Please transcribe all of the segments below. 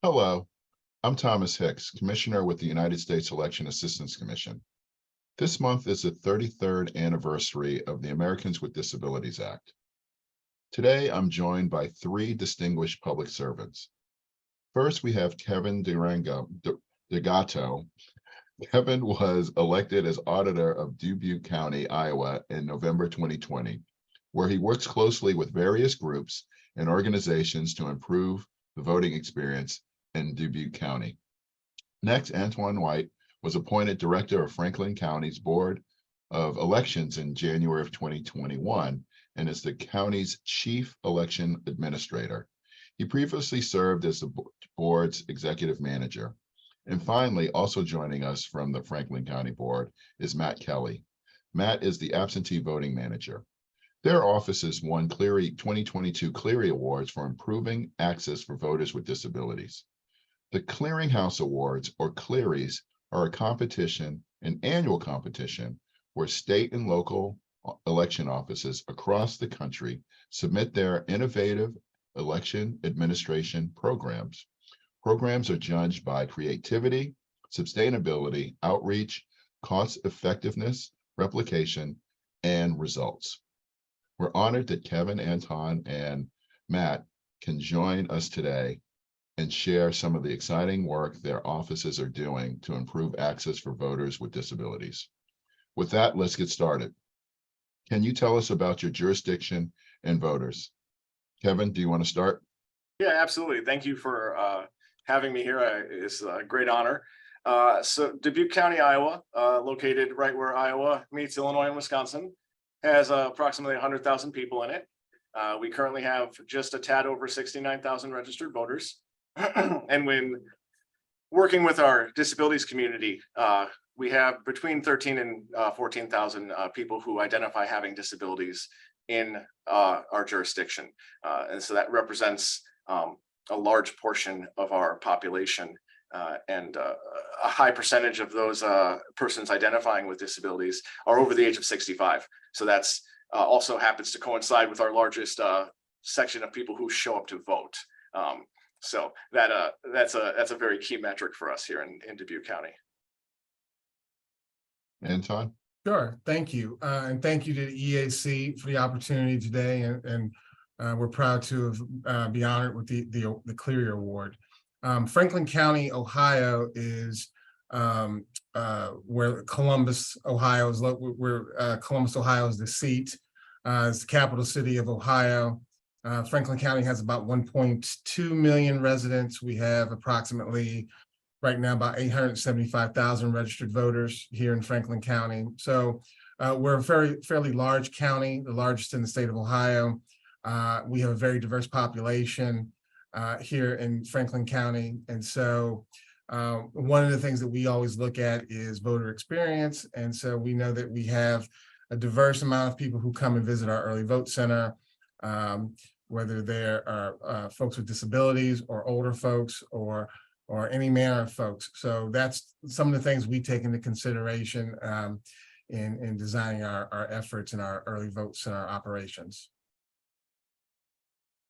Hello, I'm Thomas Hicks, Commissioner with the United States Election Assistance Commission. This month is the 33rd anniversary of the Americans with Disabilities Act. Today, I'm joined by three distinguished public servants. First, we have Kevin Dragotto. Kevin was elected as auditor of Dubuque County, Iowa in November 2020, where he works closely with various groups and organizations to improve the voting experience in Dubuque County. Next, Antone was appointed director of Franklin County's Board of Elections in January of 2021 and is the county's chief election administrator. He previously served as the board's executive manager. And finally, also joining us from the Franklin County Board is Matt Kelly. Matt is the absentee voting manager. Their offices won 2022 Cleary Awards for improving access for voters with disabilities. The Clearinghouse Awards, or Clearys, are a competition, an annual competition, where state and local election offices across the country submit their innovative election administration programs. Programs are judged by creativity, sustainability, outreach, cost effectiveness, replication, and results. We're honored that Kevin, Antone, and Matt can join us today and share some of the exciting work their offices are doing to improve access for voters with disabilities. With that, let's get started. Can you tell us about your jurisdiction and voters? Kevin, do you want to start? Yeah, absolutely. Thank you for having me here. It's a great honor. So Dubuque County, Iowa, located right where Iowa meets Illinois and Wisconsin, has approximately 100,000 people in it. We currently have just a tad over 69,000 registered voters. And when working with our disabilities community, we have between 13 and 14,000 people who identify having disabilities in our jurisdiction. And so that represents a large portion of our population, and a high percentage of those persons identifying with disabilities are over the age of 65. So that's also happens to coincide with our largest section of people who show up to vote. So that's a very key metric for us here in Dubuque County. Antone? Sure, thank you. And thank you to the EAC for the opportunity today. And we're proud to be honored with the Cleary Award. Franklin County, Ohio is where Columbus, Ohio is, Columbus, Ohio is the seat. It's the capital city of Ohio. Franklin County has about 1.2 million residents. We have approximately, right now, about 875,000 registered voters here in Franklin County. So we're a fairly large county, the largest in the state of Ohio. We have a very diverse population here in Franklin County. And so one of the things that we always look at is voter experience. And so we know that we have a diverse amount of people who come and visit our early vote center, whether there are folks with disabilities or older folks or any manner of folks. So that's some of the things we take into consideration in designing our efforts in our early vote center operations.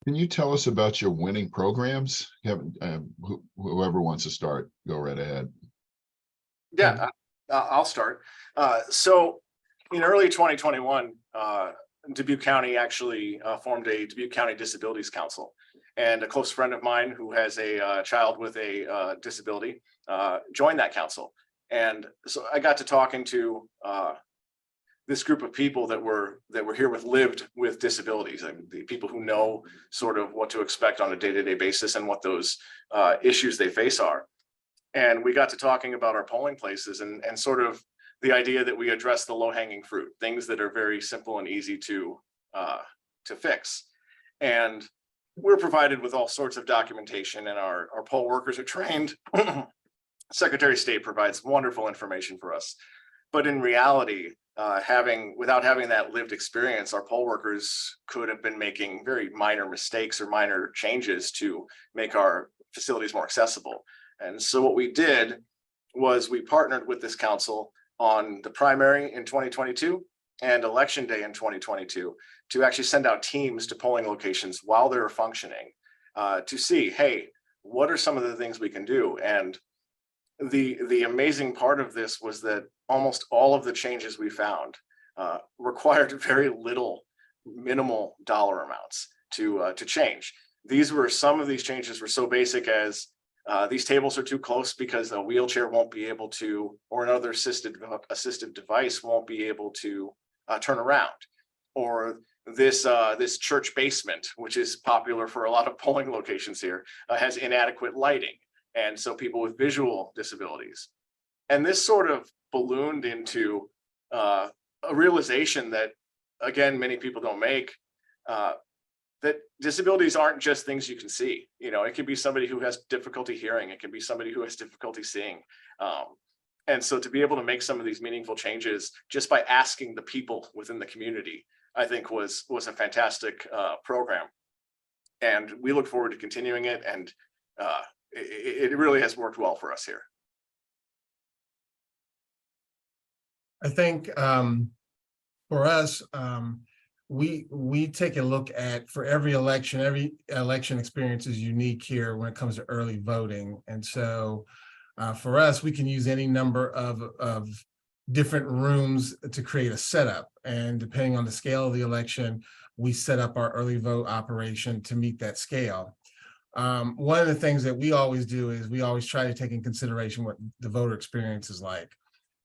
Can you tell us about your winning programs? Whoever wants to start, go right ahead. Yeah, I'll start. So in early 2021, Dubuque County actually formed a Dubuque County Disabilities Council. And a close friend of mine who has a child with a disability joined that council. And so I got to talking to this group of people that were here lived with disabilities, and the people who know sort of what to expect on a day-to-day basis and what those issues they face are. And we got to talking about our polling places and sort of the idea that we address the low-hanging fruit, things that are very simple and easy to fix. And we're provided with all sorts of documentation, and our poll workers are trained. Secretary of State provides wonderful information for us. But in reality, without having that lived experience, our poll workers could have been making very minor mistakes or minor changes to make our facilities more accessible. And so what we did was we partnered with this council on the primary in 2022 and election day in 2022 to actually send out teams to polling locations while they were functioning to see, hey, what are some of the things we can do? And the amazing part of this was that almost all of the changes we found required very minimal dollar amounts to change. Some of these changes were so basic as these tables are too close because a wheelchair won't be able to, or another assistive device won't be able to turn around, or this church basement, which is popular for a lot of polling locations here, has inadequate lighting, and so people with visual disabilities. And this sort of ballooned into a realization that, again, many people don't make, that disabilities aren't just things you can see. You know, it can be somebody who has difficulty hearing. It can be somebody who has difficulty seeing. And so to be able to make some of these meaningful changes just by asking the people within the community, I think was a fantastic program. And we look forward to continuing it. And it really has worked well for us here. I think for us, we take a look at, for every election experience is unique here when it comes to early voting. And so for us, we can use any number of different rooms to create a setup. And depending on the scale of the election, we set up our early vote operation to meet that scale. One of the things that we always do is we always try to take in consideration what the voter experience is like.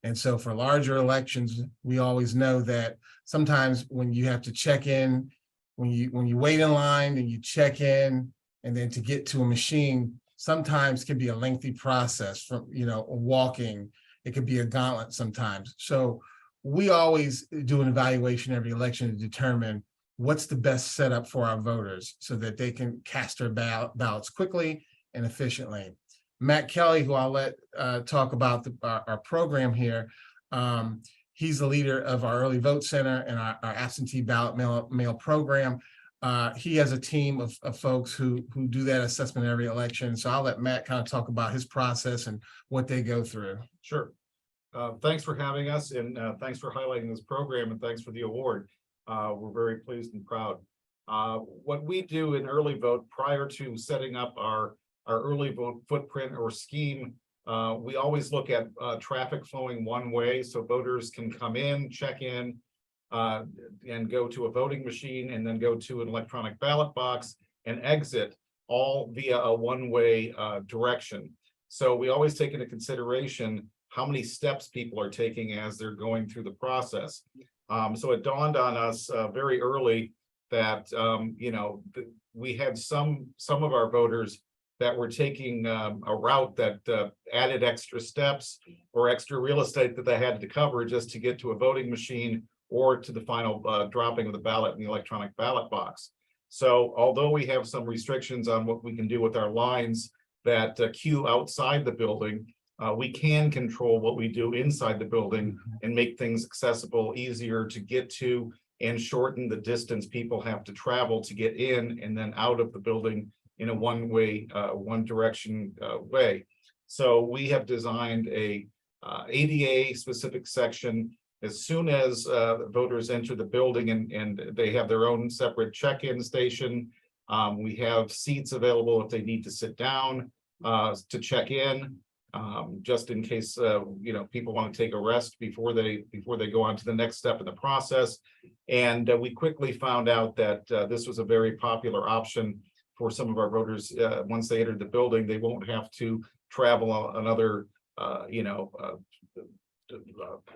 And so for larger elections, we always know that sometimes when you have to check in, when you wait in line and you check in, and then to get to a machine, sometimes can be a lengthy process from, walking. It could be a gauntlet sometimes. So we always do an evaluation every election to determine what's the best setup for our voters so that they can cast their ballots quickly and efficiently. Matt Kelly, who I'll let talk about our program here, he's the leader of our early vote center and our absentee ballot mail program. He has a team of folks who do that assessment every election. So I'll let Matt kind of talk about his process and what they go through. Sure. Thanks for having us, and thanks for highlighting this program, and thanks for the award. We're very pleased and proud. What we do in early vote prior to setting up our early vote footprint or scheme, we always look at traffic flowing one way, so voters can come in, check in, and go to a voting machine, and then go to an electronic ballot box and exit, all via a one-way direction. So we always take into consideration how many steps people are taking as they're going through the process. So it dawned on us very early that we had some of our voters that were taking a route that added extra steps or extra real estate that they had to cover just to get to a voting machine or to the final dropping of the ballot in the electronic ballot box. So although we have some restrictions on what we can do with our lines that queue outside the building, we can control what we do inside the building and make things accessible, easier to get to, and shorten the distance people have to travel to get in and then out of the building in a one-way, one-direction way. So we have designed a ADA specific section. As soon as voters enter the building and they have their own separate check-in station, we have seats available if they need to sit down to check in, just in case people want to take a rest before they go on to the next step in the process. And we quickly found out that this was a very popular option for some of our voters. Once they entered the building, they won't have to travel another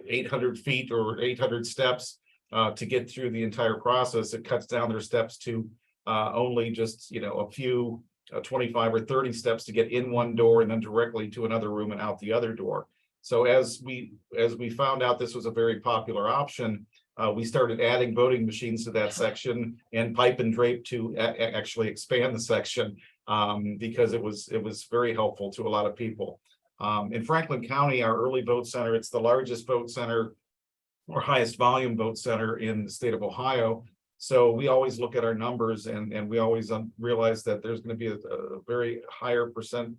800 feet or 800 steps to get through the entire process. It cuts down their steps to only just a few 25 or 30 steps to get in one door and then directly to another room and out the other door. So as we found out this was a very popular option, we started adding voting machines to that section and pipe and drape to actually expand the section because it was very helpful to a lot of people. In Franklin County, our early vote center, it's the largest vote center or highest volume vote center in the state of Ohio. So we always look at our numbers and we always realize that there's going to be a very high percent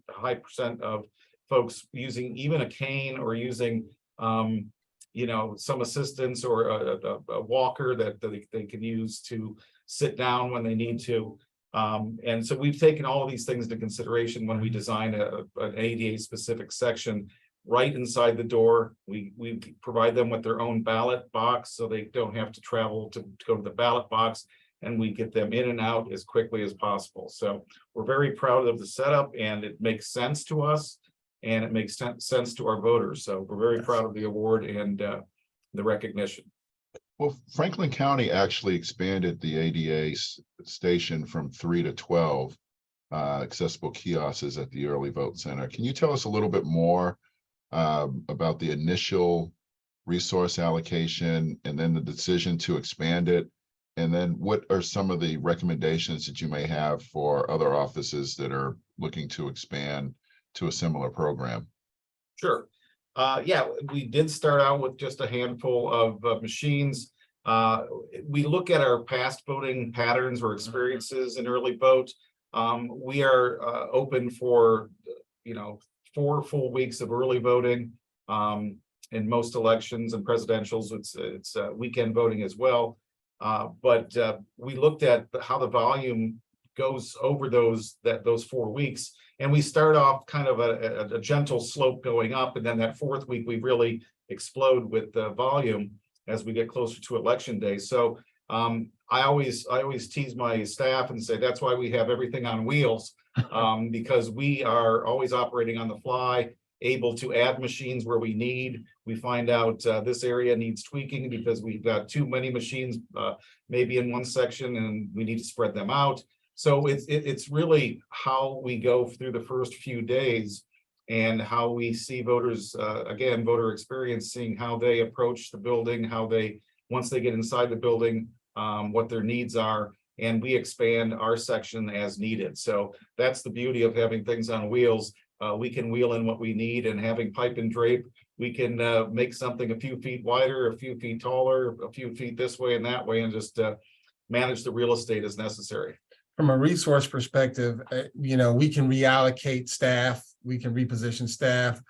of folks using even a cane or using some assistance or a walker that they can use to sit down when they need to. And so we've taken all of these things into consideration when we design an ADA specific section right inside the door. We provide them with their own ballot box so they don't have to travel to go to the ballot box, and we get them in and out as quickly as possible. So we're very proud of the setup, and it makes sense to us, and it makes sense to our voters. So we're very proud of the award and the recognition. Well, Franklin County actually expanded the ADA station from 3 to 12 accessible kiosks at the Early Vote Center. Can you tell us a little bit more about the initial resource allocation and then the decision to expand it? And then what are some of the recommendations that you may have for other offices that are looking to expand to a similar program? Sure. Yeah, we did start out with just a handful of machines. We look at our past voting patterns or experiences in early vote. We are open for, 4 full weeks of early voting. In most elections and presidentials, it's weekend voting as well. But we looked at how the volume goes over those 4 weeks. And we start off kind of a gentle slope going up, and then that 4th week we really explode with the volume as we get closer to election day. So I always tease my staff and say that's why we have everything on wheels, because we are always operating on the fly, able to add machines where we need. We find out this area needs tweaking because we've got too many machines, maybe in one section, and we need to spread them out. So it's really how we go through the first few days and how we see voters, again, voter experience, seeing how they approach the building, how they, once they get inside the building, what their needs are, and we expand our section as needed. So that's the beauty of having things on wheels. We can wheel in what we need, and having pipe and drape, we can make something a few feet wider, a few feet taller, a few feet this way and that way, and just manage the real estate as necessary. From a resource perspective, we can reallocate staff, we can reposition staff.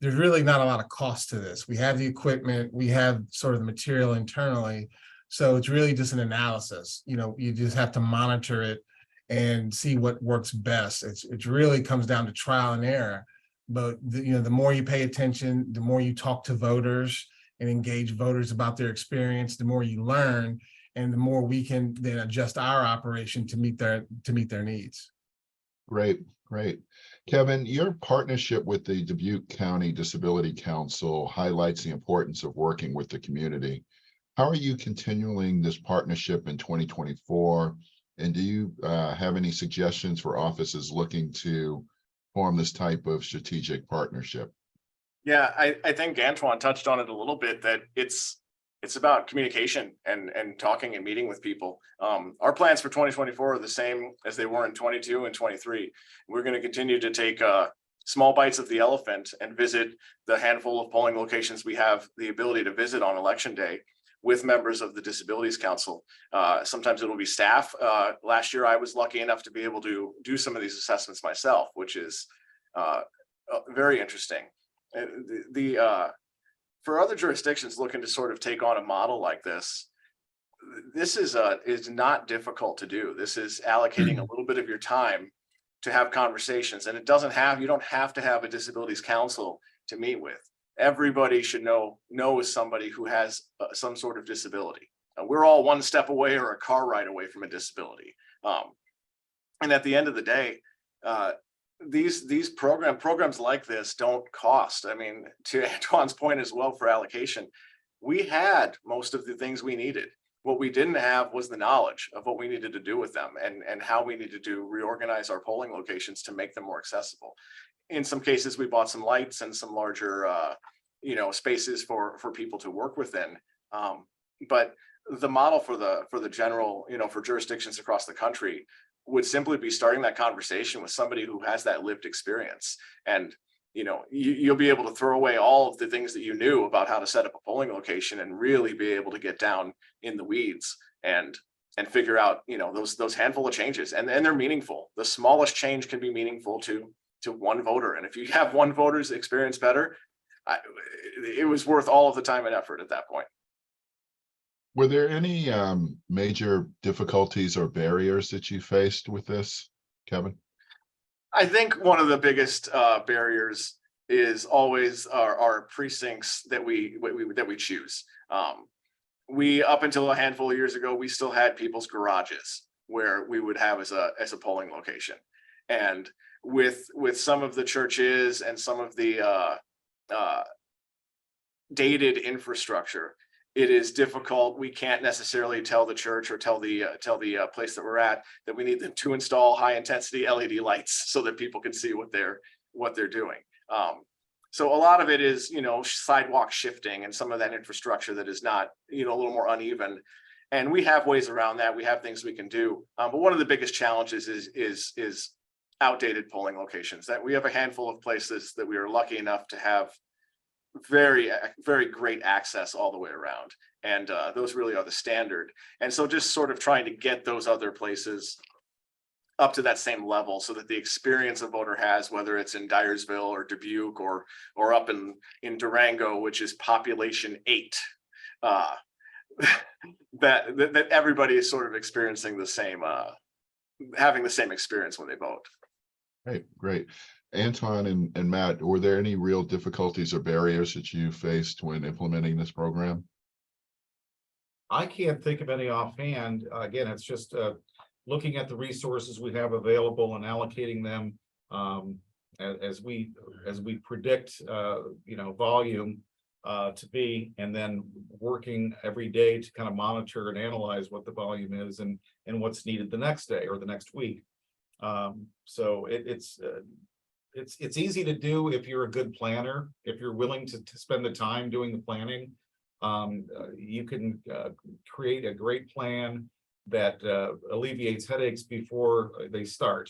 There's really not a lot of cost to this. We have the equipment, we have sort of the material internally. So it's really just an analysis. You just have to monitor it and see what works best. It really comes down to trial and error. But the more you pay attention, the more you talk to voters and engage voters about their experience, the more you learn, and the more we can then adjust our operation to meet their needs. Great. Kevin, your partnership with the Dubuque County Disability Council highlights the importance of working with the community. How are you continuing this partnership in 2024? And do you have any suggestions for offices looking to form this type of strategic partnership? Yeah, I think Antone touched on it a little bit, that it's about communication and talking and meeting with people. Our plans for 2024 are the same as they were in 22 and 23. We're going to continue to take small bites of the elephant and visit the handful of polling locations we have the ability to visit on election day with members of the Disabilities Council. Sometimes it'll be staff. Last year, I was lucky enough to be able to do some of these assessments myself, which is very interesting. For other jurisdictions looking to sort of take on a model like this is not difficult to do. This is allocating a little bit of your time to have conversations, and you don't have to have a disabilities council to meet with. Everybody should know somebody who has some sort of disability. We're all one step away or a car ride away from a disability. And at the end of the day, these programs like this don't cost. I mean, to Antoine's point as well, for allocation, we had most of the things we needed. What we didn't have was the knowledge of what we needed to do with them and how we needed to reorganize our polling locations to make them more accessible. In some cases, we bought some lights and some larger, spaces for people to work within. But the model for the general, for jurisdictions across the country would simply be starting that conversation with somebody who has that lived experience. And, you'll be able to throw away all of the things that you knew about how to set up a polling location and really be able to get down in the weeds and figure out, those handful of changes. And they're meaningful. The smallest change can be meaningful to one voter. And if you have one voter's experience better, it was worth all of the time and effort at that point. Were there any major difficulties or barriers that you faced with this, Kevin? I think one of the biggest barriers is always our precincts that we choose. We up until a handful of years ago, we still had people's garages where we would have as a polling location, and with some of the churches and some of the dated infrastructure, it is difficult. We can't necessarily tell the church or tell the place that we're at that we need them to install high intensity LED lights so that people can see what they're doing. So a lot of it is, sidewalk shifting and some of that infrastructure that is not, a little more uneven. And we have ways around that. We have things we can do. But one of the biggest challenges is outdated polling locations. That we have a handful of places that we are lucky enough to have very, very great access all the way around. And those really are the standard. And so just sort of trying to get those other places up to that same level so that the experience a voter has, whether it's in Dyersville or Dubuque or up in Durango, which is population 8, that everybody is sort of experiencing the same, having the same experience when they vote. Great. Antone and Matt, were there any real difficulties or barriers that you faced when implementing this program? I can't think of any offhand. Again, it's just looking at the resources we have available and allocating them as we predict volume to be, and then working every day to kind of monitor and analyze what the volume is and what's needed the next day or the next week. So it's easy to do if you're a good planner. If you're willing to spend the time doing the planning, you can create a great plan that alleviates headaches before they start.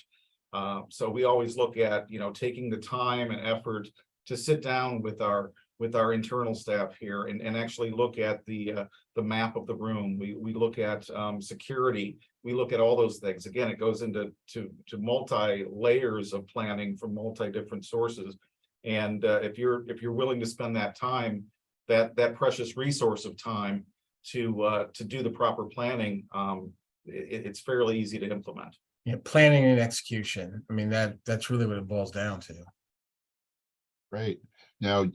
So we always look at, taking the time and effort to sit down with our internal staff here and actually look at the map of the room. We look at security. We look at all those things. Again, it goes into multi layers of planning from multi different sources. And if you're willing to spend that time, that precious resource of time to do the proper planning, it's fairly easy to implement. Yeah, planning and execution. I mean, that's really what it boils down to. Right. Now,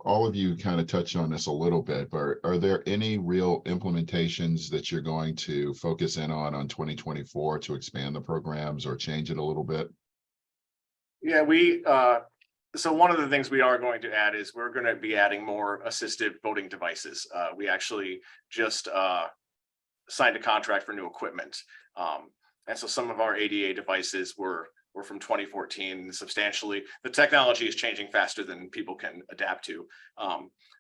all of you kind of touched on this a little bit, but are there any real implementations that you're going to focus in on 2024 to expand the programs or change it a little bit? Yeah, so one of the things we are going to add is we're going to be adding more assistive voting devices. We actually just signed a contract for new equipment. And so some of our ADA devices were from 2014 substantially. The technology is changing faster than people can adapt to.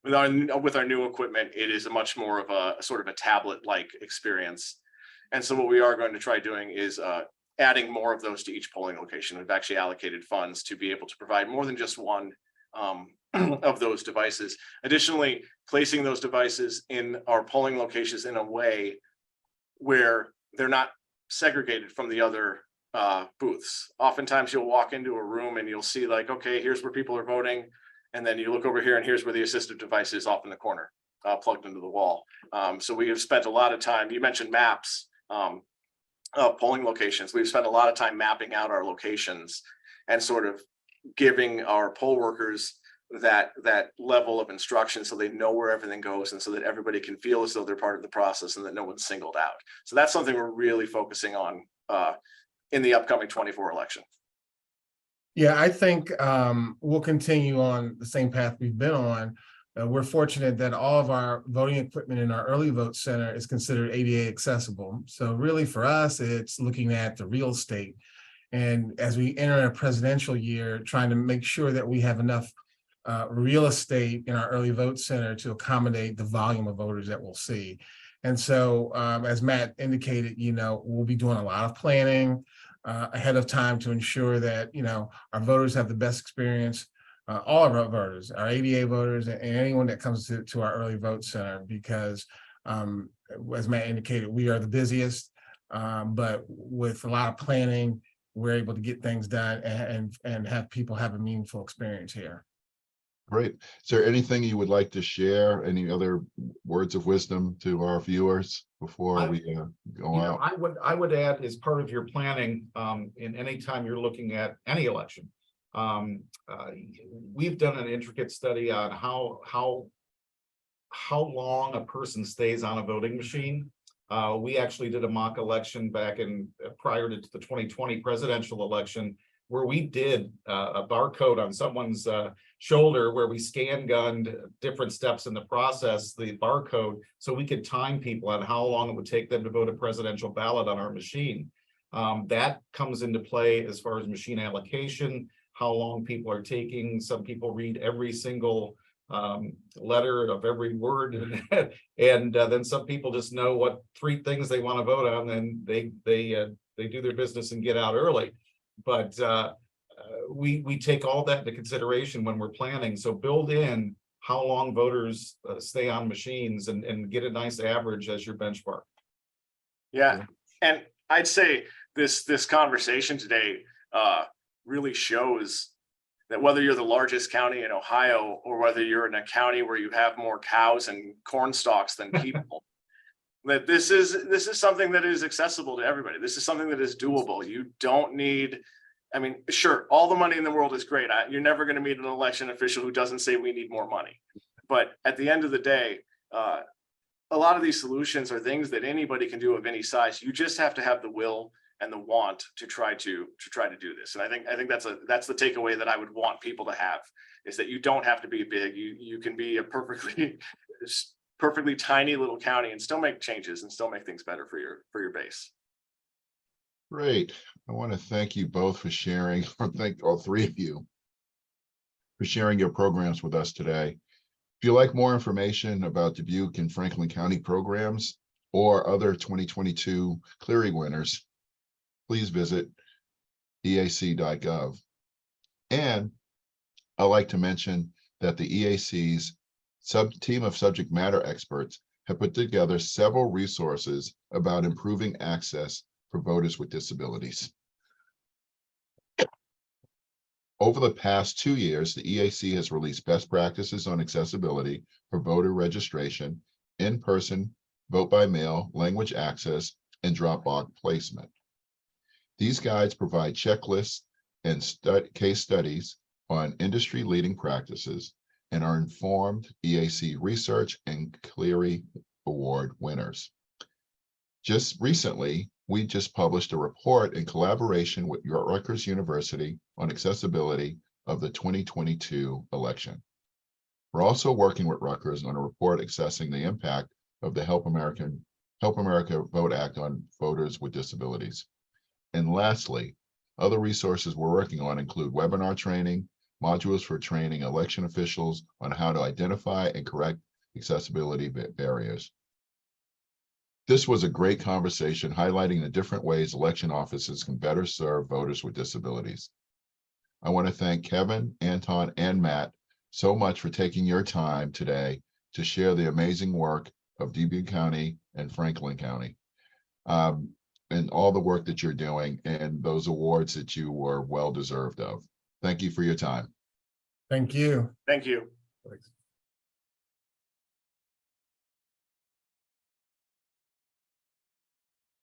With our new equipment, it is a much more of a sort of a tablet-like experience. And so what we are going to try doing is adding more of those to each polling location. We've actually allocated funds to be able to provide more than just one of those devices. Additionally, placing those devices in our polling locations in a way where they're not segregated from the other booths. Oftentimes you'll walk into a room and you'll see like, okay, here's where people are voting. And then you look over here and here's where the assistive device is off in the corner, plugged into the wall. So we have spent a lot of time, you mentioned maps, polling locations. We've spent a lot of time mapping out our locations and sort of giving our poll workers that level of instruction so they know where everything goes and so that everybody can feel as though they're part of the process and that no one's singled out. So that's something we're really focusing on in the upcoming 24 election. Yeah, I think we'll continue on the same path we've been on. We're fortunate that all of our voting equipment in our early vote center is considered ADA accessible. So really for us, it's looking at the real estate. And as we enter a presidential year, trying to make sure that we have enough real estate in our early vote center to accommodate the volume of voters that we'll see. And so as Matt indicated, we'll be doing a lot of planning ahead of time to ensure that, our voters have the best experience, all of our voters, our ADA voters, and anyone that comes to our early vote center, because as Matt indicated, we are the busiest, but with a lot of planning, we're able to get things done and have people have a meaningful experience here. Great. Is there anything you would like to share? Any other words of wisdom to our viewers before we go out? I would add, as part of your planning, in any time you're looking at any election, we've done an intricate study on how long a person stays on a voting machine. We actually did a mock election back in prior to the 2020 presidential election, where we did a barcode on someone's shoulder, where we scan gunned different steps in the process, the barcode, so we could time people on how long it would take them to vote a presidential ballot on our machine. That comes into play as far as machine allocation, how long people are taking. Some people read every single letter of every word, and then some people just know what 3 things they want to vote on, and they do their business and get out early. But we take all that into consideration when we're planning. So build in how long voters stay on machines and get a nice average as your benchmark. Yeah, and I'd say this conversation today really shows that whether you're the largest county in Ohio or whether you're in a county where you have more cows and corn stalks than people, that this is something that is accessible to everybody. This is something that is doable. You don't need, I mean, sure, all the money in the world is great. You're never going to meet an election official who doesn't say we need more money. But at the end of the day, a lot of these solutions are things that anybody can do of any size. You just have to have the will and the want to try to do this. And I think that's the takeaway that I would want people to have, is that you don't have to be big. You can be a perfectly tiny little county and still make changes and still make things better for your base. Great. I want to thank you both for sharing, or thank all 3 of you for sharing your programs with us today. If you'd like more information about Dubuque and Franklin County programs or other 2022 clearing winners, please visit eac.gov. And I'd like to mention that the EAC's team of subject matter experts have put together several resources about improving access for voters with disabilities. Over the past 2 years, the EAC has released best practices on accessibility for voter registration, in-person, vote by mail, language access, and drop box placement. These guides provide checklists and case studies on industry-leading practices and are informed EAC research and Cleary Award winners. Just recently, we just published a report in collaboration with Rutgers University on accessibility of the 2022 election. We're also working with Rutgers on a report assessing the impact of the Help America Vote Act on voters with disabilities. And lastly, other resources we're working on include webinar training, modules for training election officials on how to identify and correct accessibility barriers. This was a great conversation highlighting the different ways election offices can better serve voters with disabilities. I want to thank Kevin, Antone, and Matt so much for taking your time today to share the amazing work of Dubuque County and Franklin County. And all the work that you're doing and those awards that you were well deserved of. Thank you for your time. Thank you. Thank you. Thanks.